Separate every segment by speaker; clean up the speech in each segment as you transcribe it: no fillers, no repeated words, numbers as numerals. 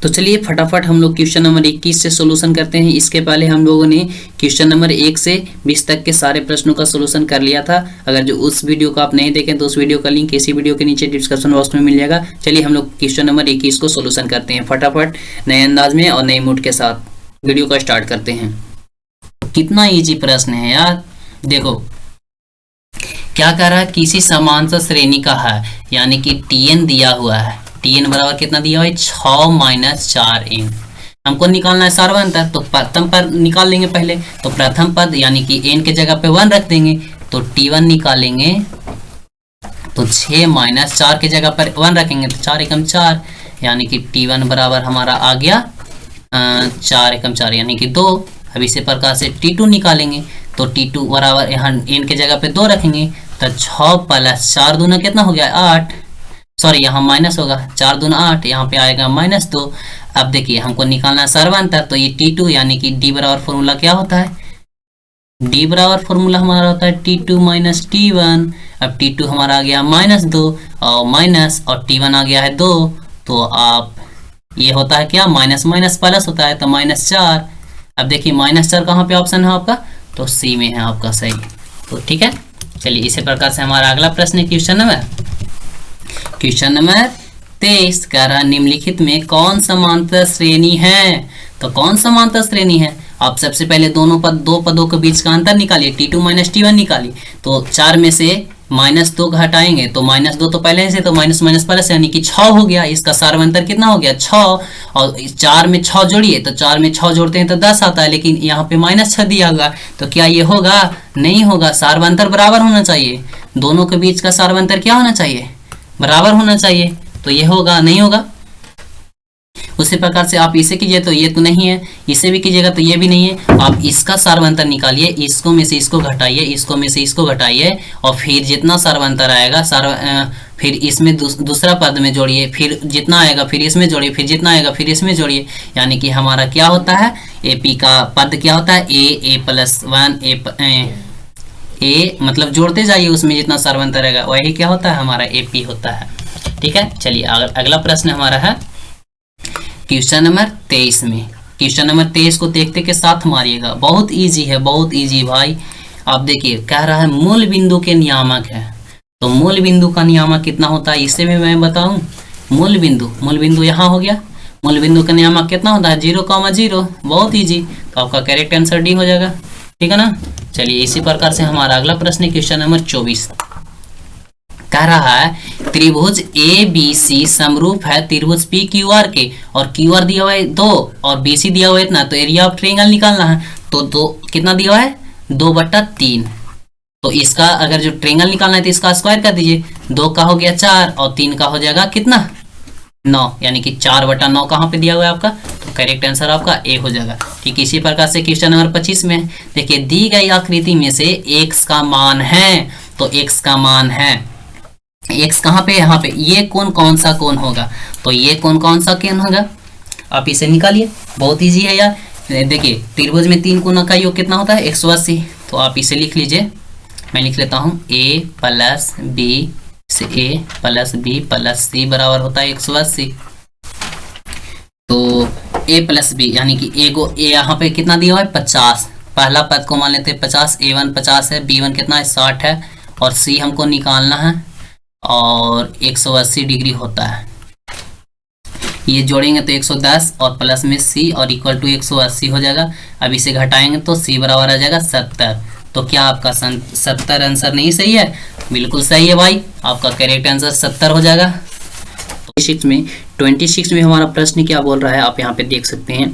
Speaker 1: तो चलिए फटाफट हम लोग क्वेश्चन नंबर 21 से सोल्यूशन करते हैं। इसके पहले हम लोगों ने क्वेश्चन नंबर 1 से 20 तक के सारे प्रश्नों का सोल्यूशन कर लिया था। अगर जो उस वीडियो को आप नहीं देखें तो उस वीडियो का लिंक इसी वीडियो के नीचे डिस्क्रिप्शन बॉक्स में मिल जाएगा। चलिए हम लोग क्वेश्चन नंबर 21 को सोल्यूशन करते हैं फटाफट, नए अंदाज में और नए मूड के साथ वीडियो का स्टार्ट करते हैं। कितना ईजी प्रश्न है यार। देखो क्या कह रहा है, किसी समांतर श्रेणी का है, यानी कि Tn दिया हुआ है। Tn बराबर कितना दिया हुआ है, 6 - 4n। हमको निकालना है सार्वंतर, तो प्रथम पद निकाल लेंगे पहले। तो प्रथम पद यानी कि n के जगह पे 1 रख देंगे, तो T1 निकालेंगे। तो 6 - 4 के जगह पर 1 रखेंगे, तो 4 एकम 4, यानी कि T1 बराबर हमारा आ गया 4 एकम 4 यानी कि 2। अब इसी प्रकार से T2 निकालेंगे, तो T2 बराबर यहाँ n के जगह पे 2 रखेंगे, तो 6 + 4 दूना कितना हो गया 8, सॉरी यहाँ माइनस होगा, 4 दूना 8, यहाँ पे आएगा -2। अब देखिए हमको निकालना है सर्वांतर, तो ये T2 यानी कि D बराबर फॉर्मूला क्या होता है, D बराबर फॉर्मूला हमारा होता है T2 - T1। अब T2 हमारा आ गया -2 और माइनस, और T1 आ गया है 2, तो आप ये होता है क्या, माइनस माइनस प्लस होता है, तो -4। अब देखिए -4 कहाँ पे ऑप्शन है आपका, तो सी में है आपका सही। तो ठीक है, चलिए इसी प्रकार से हमारा अगला प्रश्न है क्वेश्चन नंबर 23। कह रहा निम्नलिखित में कौन समांतर श्रेणी है। तो कौन समांतर श्रेणी है, आप सबसे पहले दो पदों के बीच का अंतर निकालिए, T2 - T1 निकालिए। तो 4 में से -2 हटाएंगे, तो -2 तो पहले से, तो माइनस माइनस प्लस यानी कि 6 हो गया। इसका सार्वंतर कितना हो गया 6, और 4 में 6 जोड़िए, तो 4 में 6 जोड़ते हैं तो 10 आता है, लेकिन यहाँ पे -6 दिया होगा, तो क्या ये होगा, नहीं होगा। सार्वंतर बराबर होना चाहिए, दोनों के बीच का सार्वंतर क्या होना चाहिए, बराबर होना चाहिए, तो ये होगा, नहीं होगा। उसी प्रकार से आप इसे कीजिए तो ये तो नहीं है, इसे भी कीजिएगा तो ये भी नहीं है। आप इसका सार्वंतर निकालिए, इसको में से इसको घटाइए, इसको में से इसको घटाइए, और फिर जितना सार्वंतर आएगा फिर इसमें दूसरा पद में जोड़िए, फिर जितना आएगा फिर इसमें जोड़िए, फिर जितना आएगा फिर इसमें जोड़िए, यानी कि हमारा क्या होता है, AP का पद क्या होता है, a + 1 a मतलब जोड़ते जाइए, उसमें जितना सार्वंतर रहेगा वही क्या होता है, हमारा AP होता है। ठीक है, चलिए अगला प्रश्न हमारा है क्वेश्चन नंबर 23 में। क्वेश्चन नंबर 23 को देखते के साथ मारिएगा, बहुत इजी है, बहुत इजी भाई। आप देखिए कह रहा है मूल बिंदु के नियामक है। तो मूल बिंदु का नियामक कितना होता है, इससे भी मैं बताऊं। मूल बिंदु यहाँ हो गया, मूल बिंदु का नियामक कितना होता है 0,0। बहुत इजी, तो आपका करेक्ट आंसर डी हो जाएगा। ठीक है ना, चलिए इसी प्रकार से हमारा अगला प्रश्न है क्वेश्चन नंबर 24। कह रहा है त्रिभुज ABC समरूप है त्रिभुज PQR के, और QR दिया हुआ है 2 और BC दिया हुआ है इतना, तो एरिया ऑफ ट्रायंगल निकालना है। तो 2 कितना दिया हुआ है, 2/3। तो इसका अगर जो ट्रायंगल निकालना है तो इसका स्क्वायर कर दीजिए, 2 का हो गया 4 और 3 का हो जाएगा कितना 9, यानी कि 4/9 कहाँ पे दिया हुआ है आपका, तो करेक्ट आंसर आपका ए हो जाएगा। ठीक इसी प्रकार से क्वेश्चन नंबर 25 में देखिए, दी गई आकृति में से x का मान है। तो x का मान है, x कहाँ पे, यहाँ पे, ये कौन सा कोण होगा, तो ये कौन सा कोण होगा, आप इसे निकालिए, बहुत इजी है यार। देखिए त्रिभुज में 3 कोणों का योग कितना होता है 180। तो आप इसे लिख लीजिए, मैं लिख लेता हूँ A + B से A + B + C बराबर होता है 180। तो A + B यानी कि A यहाँ पे कितना दिया हुआ है 50, पहला पद को मान लेते हैं 50, A1 50 है, B1 कितना है 60 है, और C हमको निकालना है, और 180 डिग्री होता है। ये जोड़ेंगे तो 110 और प्लस में C और इक्वल टू 180 हो जाएगा। अब इसे घटाएंगे तो C बराबर आ जाएगा 70। तो क्या आपका 70 आंसर नहीं सही है, बिल्कुल सही है भाई, आपका करेक्ट आंसर 70 हो जाएगा। 26 में हमारा प्रश्न क्या बोल रहा है, आप यहाँ पे देख सकते हैं।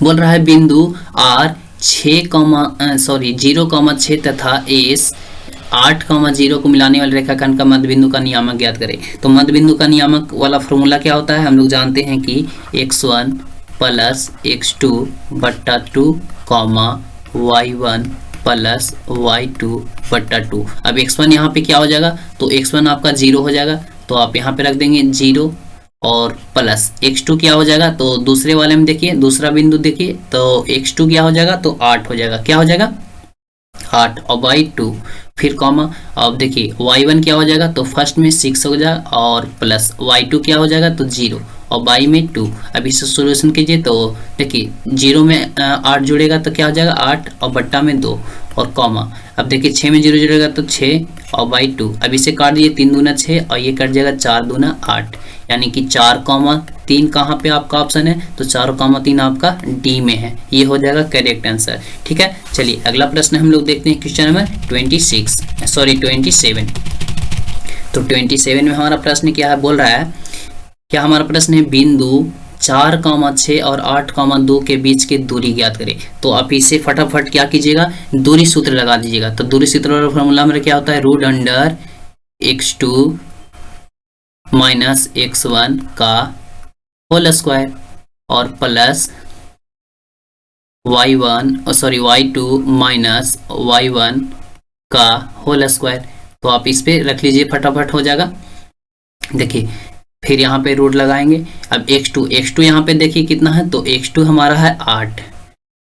Speaker 1: बोल रहा है बिंदु R 0,6 तथा S 8,0 को मिलाने वाले रेखाखंड का मध्य बिंदु का नियामक ज्ञात करें। तो मध्य बिंदु का नियामक वाला फॉर्मूला क्या होता है, हम लोग जानते हैं कि x1 + x2/2, y1 + y2/2। अब x1 यहाँ पे क्या हो जाएगा, तो x1 आपका 0 हो जाएगा, तो आप यहाँ पे रख देंगे 0, और प्लस x2 क्या हो जाएगा, तो दूसरे वाले में देखिए, दूसरा बिंदु देखिए, तो x2 क्या हो जाएगा, तो 8 हो जाएगा, क्या हो जाएगा 8, और y2 फिर कॉमा, अब देखिए y1 क्या हो जाएगा, तो फर्स्ट में 6 हो जाएगा, और प्लस y2 क्या हो जाएगा, तो 0, और बाई में 2। अब इसे सोल्यूशन कीजिए तो देखिए 0 में 8 जुड़ेगा तो क्या हो जाएगा 8 और बट्टा में 2 और कॉमा। अब देखिए 6 में 0 जुड़ेगा तो 6 और बाई 2। अब इसे काट दीजिए 3 दूना 6 और ये कट जाएगा 4 दूना 8, यानी कि 4,3 कहाँ पे आपका ऑप्शन है, तो 4,3 आपका डी में है। ये हो जाएगा करेक्ट आंसर। ठीक है, चलिए अगला प्रश्न हम लोग देखते हैं क्वेश्चन नंबर 27। तो 27 में हमारा प्रश्न क्या है, बोल रहा है क्या, हमारा प्रश्न है बिंदु 4,6 और 8,2 के बीच की दूरी ज्ञात करें। तो आप इसे फटाफट क्या कीजिएगा, दूरी सूत्र लगा दीजिएगा। तो दूरी सूत्र वाला फॉर्मूला मेरा क्या होता है, root under x2 minus x1 का होल स्क्वायर और प्लस y2 माइनस y1 का होल स्क्वायर। तो आप इस पे रख लीजिए, फटाफट हो जाएगा। देखिए फिर यहाँ पे रूट लगाएंगे। अब x2 यहाँ पे देखिए कितना है, तो x2 हमारा है 8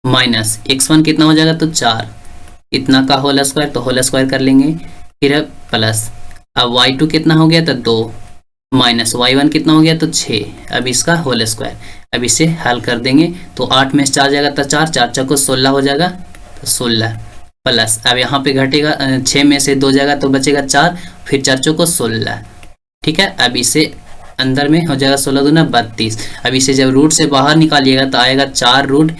Speaker 1: माइनस x1 कितना हो जाएगा, तो 4, इतना का होल स्क्वायर, तो होल स्क्वायर कर लेंगे। फिर प्लस अब y2 कितना हो गया, तो 2 माइनस y1 कितना हो गया, तो 6। अब इसका होल स्क्वायर, अब इसे हल कर देंगे तो 8 में 4 जाएगा तो 4, 4 को 16 हो जाएगा, तो 16 प्लस अब यहाँ पे घटेगा 6 में से 2 जाएगा तो बचेगा 4, फिर 4 को 16। ठीक है, अब इसे अंदर में हो जाएगा 16 दूना 32। अब इसे जब रूट से बाहर निकालिएगा तो आएगा 4 रूट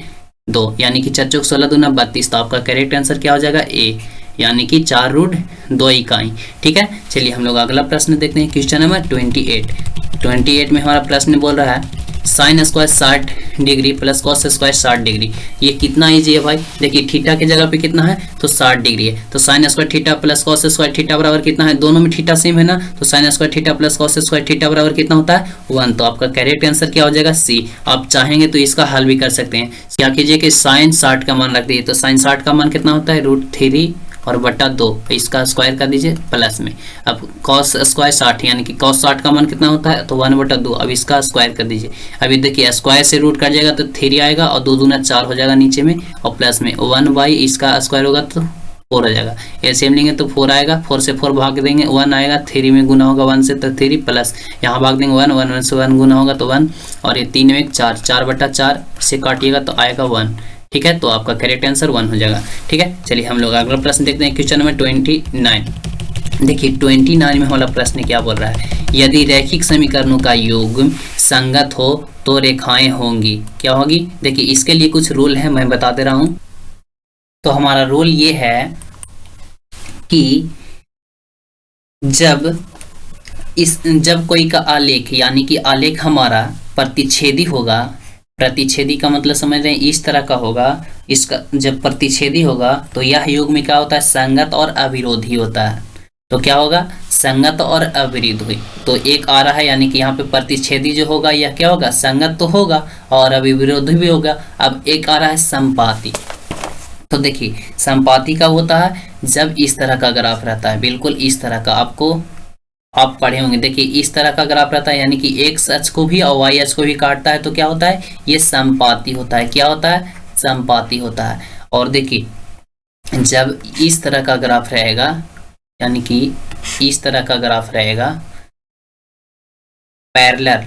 Speaker 1: 2, यानी कि 4 16 दूना 32। तो आपका करेक्ट आंसर क्या हो जाएगा, ए, यानी कि 4 रूट 2 इकाई। ठीक है, चलिए हम लोग अगला प्रश्न देखते हैं क्वेश्चन नंबर 28 में हमारा प्रश्न बोल रहा है sine square 60 degree plus cos square 60 degree. ये कितना इजी है भाई, देखिए थीटा के जगह पे कितना है, तो 60 डिग्री है। तो sine square theta plus cos square theta बराबर कितना है, दोनों में थीटा सेम है ना, तो sine square theta plus cos square theta बराबर कितना होता है, 1। तो आपका करेक्ट आंसर क्या हो जाएगा, सी। आप चाहेंगे तो इसका हल भी कर सकते हैं। क्या कीजिए कि साइन 60 का मान रख दीजिए, तो साइन 60 का मान कितना होता है, √3 और बटा 2, इसका स्क्वायर कर दीजिए प्लस में। अब कॉस स्क्वायर 60, यानी कि कॉस 60 का मान कितना होता है, तो 1/2। अब इसका स्क्वायर कर दीजिए। अभी देखिए स्क्वायर से रूट कट जाएगा तो 3 आएगा और 2 दूना 4 हो जाएगा नीचे में, और प्लस में 1 इसका स्क्वायर होगा तो 4 हो जाएगा। एलसीएम लेंगे तो 4 आएगा, 4 से 4 भाग देंगे 1 आएगा, 3 में गुना होगा 1 से तो 3 प्लस यहाँ भाग देंगे 1 से 1 गुना होगा तो 1, और ये 3 में 4, 4/4 से काटिएगा तो आएगा 1। ठीक है, तो आपका करेक्ट आंसर 1 हो जाएगा। ठीक है, चलिए हम लोग अगला प्रश्न देखते हैं क्वेश्चन नंबर 29। देखिए 29 में हमारा प्रश्न क्या बोल रहा है, यदि रैखिक समीकरणों का योग संगत हो तो रेखाएं होंगी, क्या होगी। देखिए इसके लिए कुछ रूल है, मैं बता दे रहा हूं। तो हमारा रूल ये है कि जब कोई का आलेख, यानी कि आलेख हमारा प्रतिच्छेदी होगा, प्रतिच्छेदी का मतलब समझ रहे हैं, इस तरह का होगा, इसका जब प्रतिच्छेदी होगा तो यह योग में क्या होता है, संगत और अविरोधी होता है। तो क्या होगा, संगत और अविरोधी। तो एक आ रहा है, यानी कि यहाँ पे प्रतिच्छेदी जो होगा यह क्या होगा, संगत तो होगा और अविरोधी भी होगा। अब एक आ रहा है संपाती। तो देखिए संपाती का होता है जब इस तरह का ग्राफ रहता है, बिल्कुल इस तरह का, आपको आप पढ़े होंगे। देखिए इस तरह का ग्राफ रहता है, यानी कि एक्स अक्ष को भी और वाई अक्ष को भी काटता है, तो क्या होता है, ये संपाती होता है। क्या होता है, संपाती होता है। और देखिए जब इस तरह का ग्राफ रहेगा, यानी कि इस तरह का ग्राफ रहेगा, पैरेलल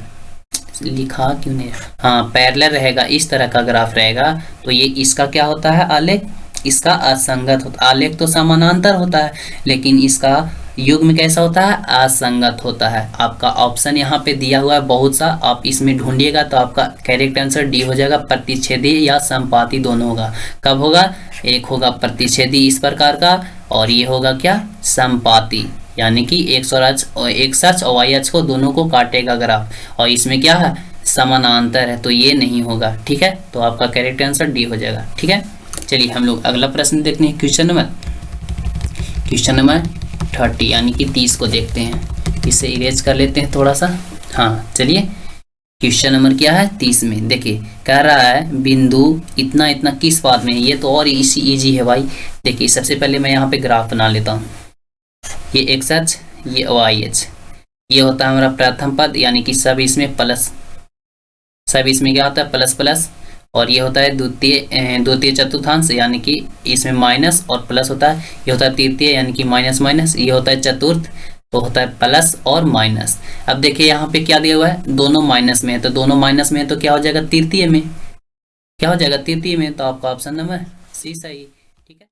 Speaker 1: लिखा क्यों नहीं, हाँ पैरेलल रहेगा, इस तरह का ग्राफ रहेगा, तो ये इसका क्या होता है, आलेख, इसका असंगत होता है। आलेख तो समानांतर होता है, लेकिन इसका युग्म कैसा होता है, असंगत होता है। आपका ऑप्शन यहाँ पे दिया हुआ है बहुत सा, आप इसमें ढूंढिएगा तो आपका करेक्ट आंसर डी हो जाएगा। प्रतिच्छेदी या संपाती दोनों होगा। कब होगा, एक होगा प्रतिच्छेदी इस प्रकार का, और ये होगा क्या, संपाती, यानी कि एक्स अक्ष और वाई अक्ष को दोनों को काटेगा ग्राफ, और इसमें क्या है, समानांतर है, तो ये नहीं होगा। ठीक है, तो आपका करेक्ट आंसर डी हो जाएगा। ठीक है, चलिए हम लोग अगला प्रश्न देखते हैं, क्वेश्चन नंबर 30 यानी कि 30 को देखते हैं। इसे इरेज कर लेते हैं थोड़ा सा। हाँ चलिए, क्वेश्चन नंबर क्या है 30 में, देखिए कह रहा है बिंदु इतना इतना किस पाद में है। ये तो और इजी है भाई। देखिए सबसे पहले मैं यहाँ पे ग्राफ बना लेता हूँ। ये एक्स अक्ष, ये वाई अक्ष, ये होता है हमारा प्रथम पद, यानी कि सब इसमें प्लस, सब इसमें क्या होता है, प्लस प्लस, और ये होता है द्वितीय चतुर्थांश, यानी कि इसमें माइनस और प्लस होता है। ये होता है तृतीय, यानी कि माइनस माइनस। ये होता है चतुर्थ, तो होता है प्लस और माइनस। अब देखिए यहाँ पे क्या दिया हुआ है, दोनों माइनस में है, तो दोनों माइनस में है तो क्या हो जाएगा, तृतीय में। क्या हो जाएगा, तृतीय में। तो आपका ऑप्शन नंबर सी सही। ठीक है।